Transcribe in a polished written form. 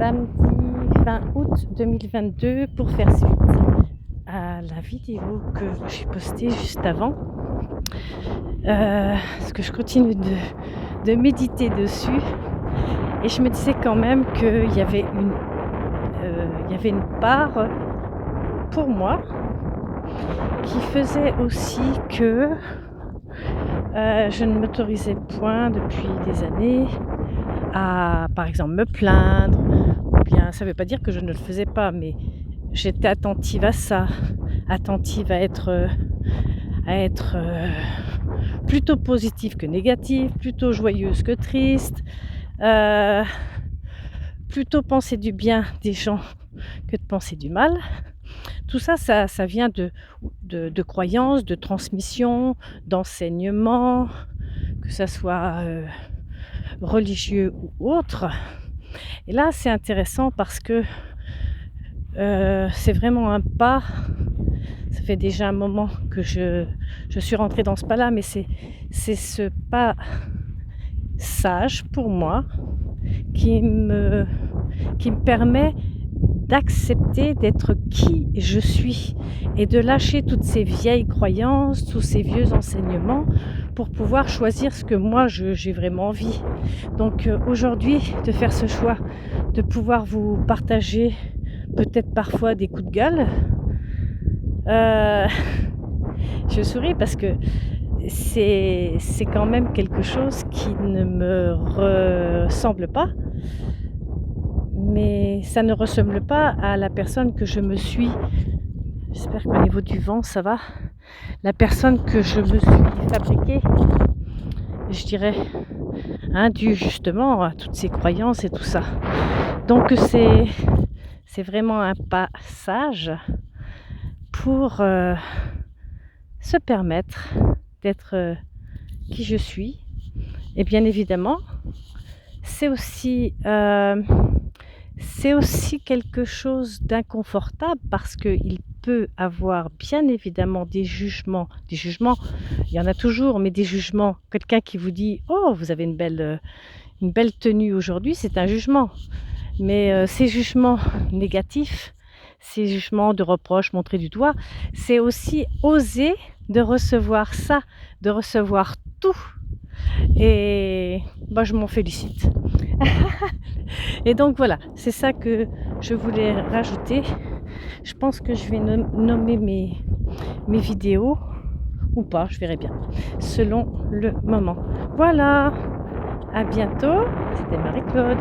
samedi 20 août 2022 pour faire suite à la vidéo que j'ai postée juste avant. Parce que je continue de méditer dessus et je me disais quand même qu'il y avait une part pour moi qui faisait aussi que je ne m'autorisais point depuis des années à, par exemple, me plaindre, ou bien ça ne veut pas dire que je ne le faisais pas, mais j'étais attentive à ça, attentive à être plutôt positive que négative, plutôt joyeuse que triste, plutôt penser du bien des gens que de penser du mal. Tout ça, ça vient de croyances, de transmission, d'enseignements, que ça soit religieux ou autre. Et là, c'est intéressant parce que c'est vraiment un pas. Ça fait déjà un moment que je suis rentrée dans ce pas-là, mais c'est ce pas sage pour moi qui me permet d'accepter d'être qui je suis et de lâcher toutes ces vieilles croyances, tous ces vieux enseignements pour pouvoir choisir ce que moi j'ai vraiment envie. Donc aujourd'hui, de faire ce choix, de pouvoir vous partager peut-être parfois des coups de gueule, je souris parce que c'est quand même quelque chose qui ne me ressemble pas, mais ça ne ressemble pas à la personne que je me suis. J'espère qu'au niveau du vent ça va. La personne que je me suis fabriquée, je dirais, dû justement à toutes ces croyances et tout ça. Donc c'est vraiment un passage pour se permettre d'être qui je suis. Et bien évidemment, c'est aussi quelque chose d'inconfortable parce qu'il peut avoir bien évidemment des jugements, il y en a toujours, mais des jugements. Quelqu'un qui vous dit « Oh, vous avez une belle tenue aujourd'hui », c'est un jugement. Mais ces jugements négatifs, ces jugements de reproches montrés du doigt, c'est aussi oser de recevoir ça, de recevoir tout. Et je m'en félicite. Et donc voilà, c'est ça que je voulais rajouter. Je pense que je vais nommer mes vidéos ou pas, je verrai bien, selon le moment. Voilà, à bientôt, c'était Marie-Claude.